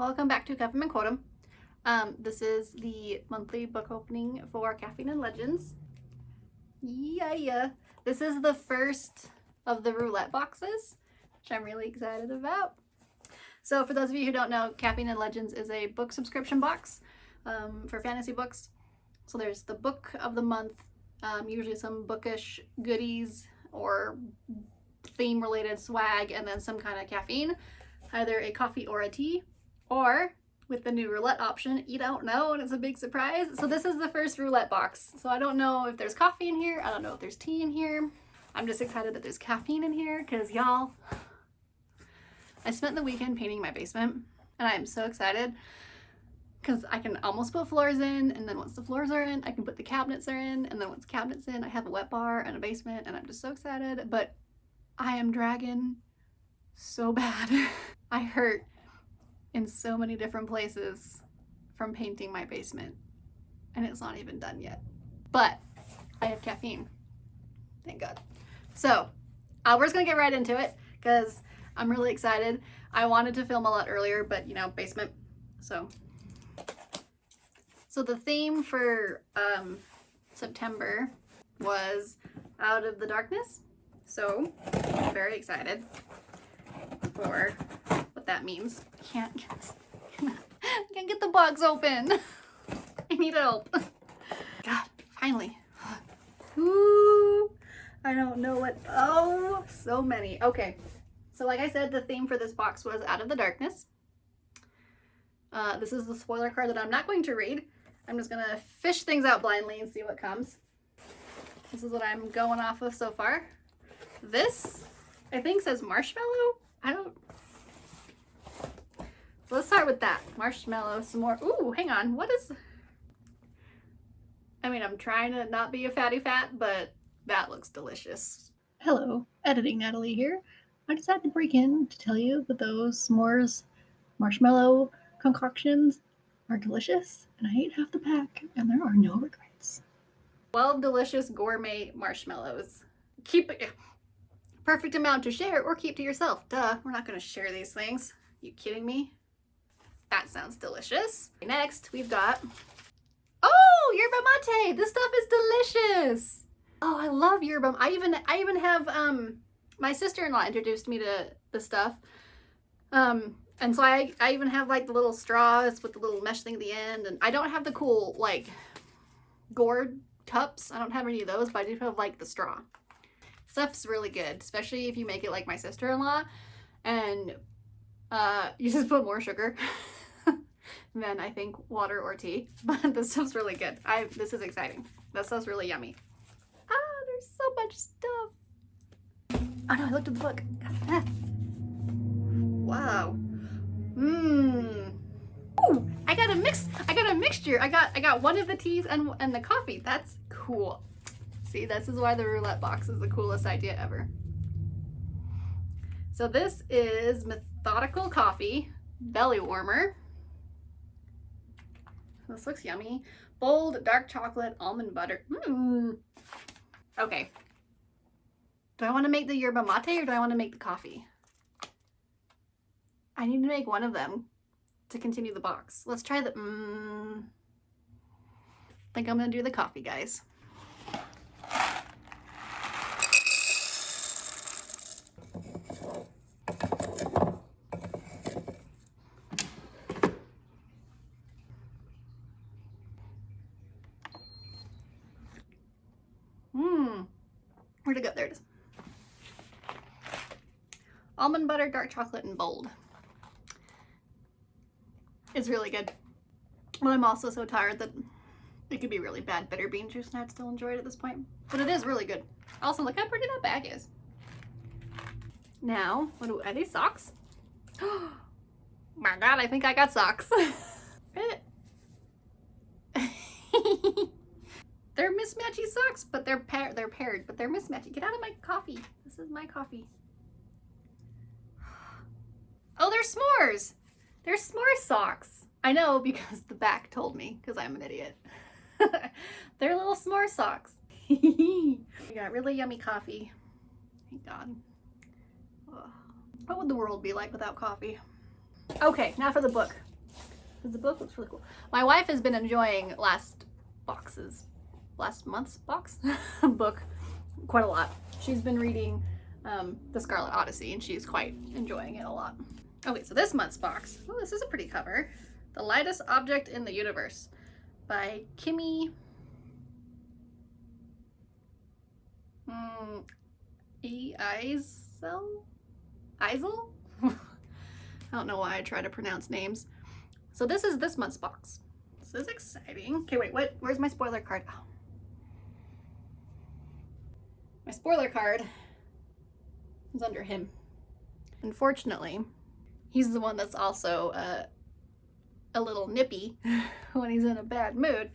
Welcome back to Caffeine and Quotum. This is the monthly book opening for Caffeine and Legends. Yeah. This is the first of the roulette boxes, which I'm really excited about. So for those of you who don't know, Caffeine and Legends is a book subscription box for fantasy books. So there's the book of the month, usually some bookish goodies or theme related swag, and then some kind of caffeine, either a coffee or a tea, or with the new roulette option, you don't know and it's a big surprise. So this is the first roulette box. So I don't know if there's coffee in here. I don't know if there's tea in here. I'm just excited that there's caffeine in here because y'all, I spent the weekend painting my basement and I am so excited because I can almost put floors in, and then once the floors are in, I can put the cabinets are in, and then once the cabinets in, I have a wet bar and a basement, and I'm just so excited. But I am dragging so bad. I hurt in so many different places from painting my basement, and it's not even done yet. But I have caffeine, thank God. So we're just gonna get right into it because I'm really excited. I wanted to film a lot earlier, but you know, basement. So the theme for September was Out of the Darkness. So I'm very excited for what that means. I can't get the box open. I need help. God, finally. Ooh, I don't know what. Oh, so many. Okay, so like I said, the theme for this box was Out of the Darkness. This is the spoiler card that I'm not going to read. I'm just gonna fish things out blindly and see what comes. This is what I'm going off of so far. This, I think, says marshmallow. So let's start with that. Marshmallow, some more. Ooh, hang on. What is... I mean, I'm trying to not be a fatty fat, but that looks delicious. Hello, Editing Natalie here. I decided to break in to tell you that those s'mores marshmallow concoctions are delicious, and I ate half the pack, and there are no regrets. 12 delicious gourmet marshmallows. Keep it perfect amount to share or keep to yourself. Duh, we're not gonna share these things. You kidding me? That sounds delicious. Next, we've got, oh, yerba mate. This stuff is delicious. Oh, I love yerba. I even have my sister-in-law introduced me to this stuff. And so I even have like the little straws with the little mesh thing at the end, and I don't have the cool like gourd cups. I don't have any of those, but I do have like the straw. Stuff's really good, especially if you make it like my sister-in-law and you just put more sugar than I think water or tea. But this stuff's really good. This is exciting. That stuff's really yummy. Ah, there's so much stuff. Oh no, I looked at the book. Wow. Ooh, I got a mixture. I got one of the teas and the coffee. That's cool. See, this is why the roulette box is the coolest idea ever. So this is Methodical Coffee Belly Warmer. This looks yummy. Bold dark chocolate almond butter. Okay. Do I want to make the yerba mate or do I want to make the coffee? I need to make one of them to continue the box. Let's try the, I think I'm gonna do the coffee, guys. Where'd it go? There it is. Almond butter, dark chocolate, and bold. It's really good. But I'm also so tired that it could be really bad bitter bean juice and I'd still enjoy it at this point. But it is really good. Also, look how pretty that bag is. Now, are these socks? Oh my God, I think I got socks. They're mismatchy socks, but they're paired, but they're mismatchy. Get out of my coffee. This is my coffee. Oh, they're s'mores. They're s'more socks. I know because the back told me, because I'm an idiot. They're little s'more socks. We got really yummy coffee. Thank God. Ugh. What would the world be like without coffee? Okay, now for the book. because the book looks really cool. My wife has been enjoying last month's box book quite a lot. She's been reading The Scarlet Odyssey, and she's quite enjoying it a lot. Okay, so this month's box. Oh, this is a pretty cover. The Lightest Object in the Universe by Kimmy Eisel? I don't know why I try to pronounce names. So this is this month's box. This is exciting. Okay, wait, where's my spoiler card? Oh. My spoiler card is under him. Unfortunately, he's the one that's also a little nippy when he's in a bad mood.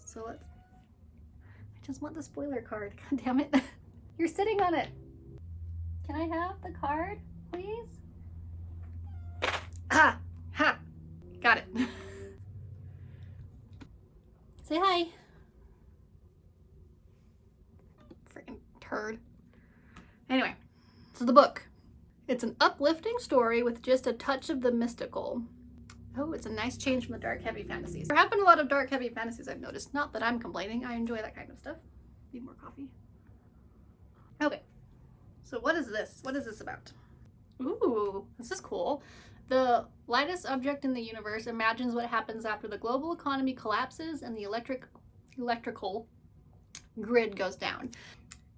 So I just want the spoiler card. God damn it. You're sitting on it. Can I have the card, please? Ha! Got it. Say hi. Freaking turd. Anyway, so the book. It's an uplifting story with just a touch of the mystical. Oh, it's a nice change from the dark, heavy fantasies. There have been a lot of dark, heavy fantasies I've noticed. Not that I'm complaining. I enjoy that kind of stuff. Need more coffee. Okay. So what is this? What is this about? Ooh, this is cool. The lightest object in the universe imagines what happens after the global economy collapses and the electrical grid goes down.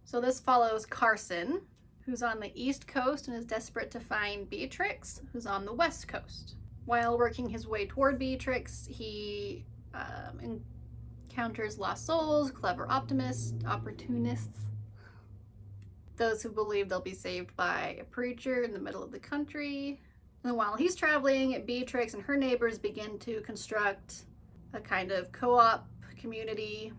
So this follows Carson, who's on the East Coast and is desperate to find Beatrix, who's on the West Coast. While working his way toward Beatrix, he encounters lost souls, clever optimists, opportunists, those who believe they'll be saved by a preacher in the middle of the country. And while he's traveling, Beatrix and her neighbors begin to construct a kind of co-op community.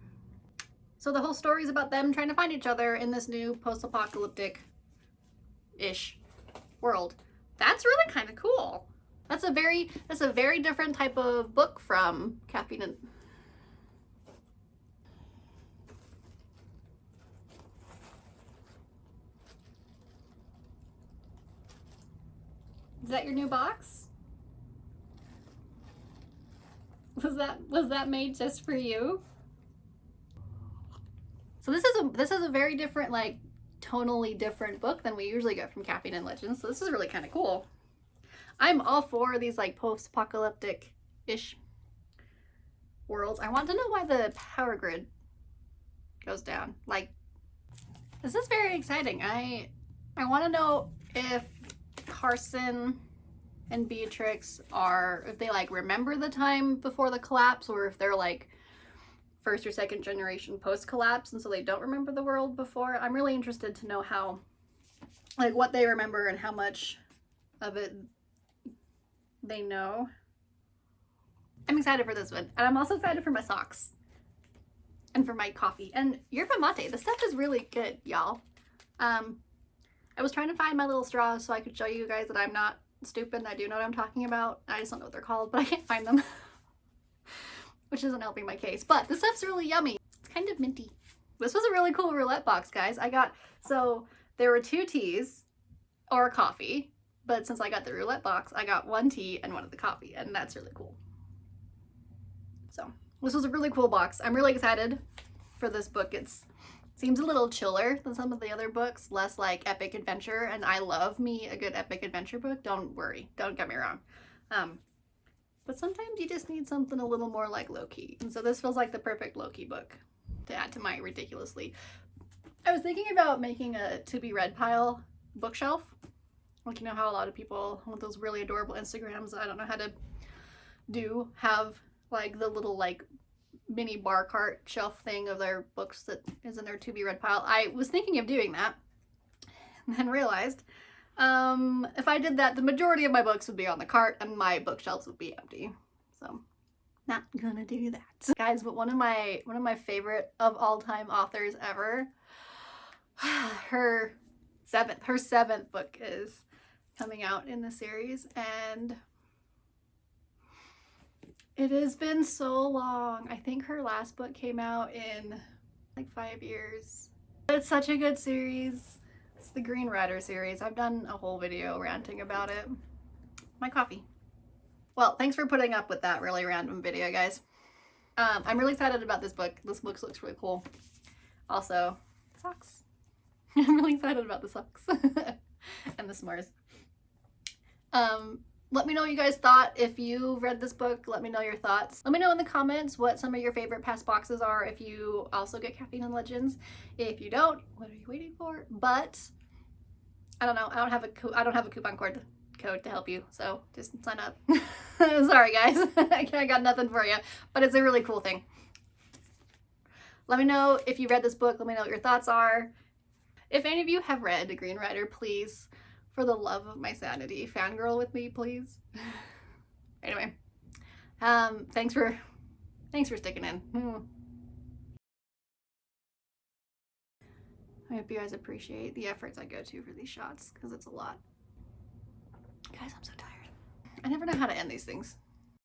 So the whole story is about them trying to find each other in this new post-apocalyptic-ish world. That's really kind of cool. That's a very different type of book from Caffeine and... Is that your new box? Was that made just for you? So this is a very different, like, tonally different book than we usually get from Caffeine and Legends. So this is really kind of cool. I'm all for these like post-apocalyptic-ish worlds. I want to know why the power grid goes down. Like, this is very exciting. I want to know if Carson and Beatrix if they like remember the time before the collapse, or if they're like first or second generation post-collapse and so they don't remember the world before. I'm really interested to know how, like, what they remember and how much of it they know. I'm excited for this one, and I'm also excited for my socks and for my coffee and yerba mate. This stuff is really good, y'all. I was trying to find my little straws so I could show you guys that I'm not stupid and I do know what I'm talking about. I just don't know what they're called, but I can't find them. Which isn't helping my case. But this stuff's really yummy. It's kind of minty. This was a really cool roulette box, guys. So there were 2 teas or a coffee, but since I got the roulette box, I got 1 tea and 1 of the coffee, and that's really cool. So this was a really cool box. I'm really excited for this book. Seems a little chiller than some of the other books, less like epic adventure, and I love me a good epic adventure book. Don't worry, don't get me wrong. But sometimes you just need something a little more like low-key, and so this feels like the perfect low-key book to add to my ridiculously. I was thinking about making a to-be-read pile bookshelf. Like, you know how a lot of people with those really adorable Instagrams, I don't know how to do, have like the little like mini bar cart shelf thing of their books that is in their to-be-read pile. I was thinking of doing that and then realized if I did that, the majority of my books would be on the cart and my bookshelves would be empty. So not gonna do that. Guys, but one of my favorite of all time authors ever, her seventh book is coming out in the series, and it has been so long. I think her last book came out in like 5 years. It's such a good series. It's the Green Rider series. I've done a whole video ranting about it. My coffee. Well, thanks for putting up with that really random video, guys. I'm really excited about this book. This book looks really cool. Also, socks. I'm really excited about the socks and the s'mores. Let me know what you guys thought. If you read this book, let me know your thoughts. Let me know in the comments what some of your favorite past boxes are if you also get Caffeine and Legends. If you don't, what are you waiting for? But I don't know. I don't have a coupon code to help you, so just sign up. Sorry guys, I got nothing for you, but it's a really cool thing. Let me know if you read this book. Let me know what your thoughts are. If any of you have read The Green Rider, please, for the love of my sanity, fangirl with me, please. Anyway, thanks for sticking in. I hope you guys appreciate the efforts I go to for these shots, because it's a lot. Guys, I'm so tired. I never know how to end these things.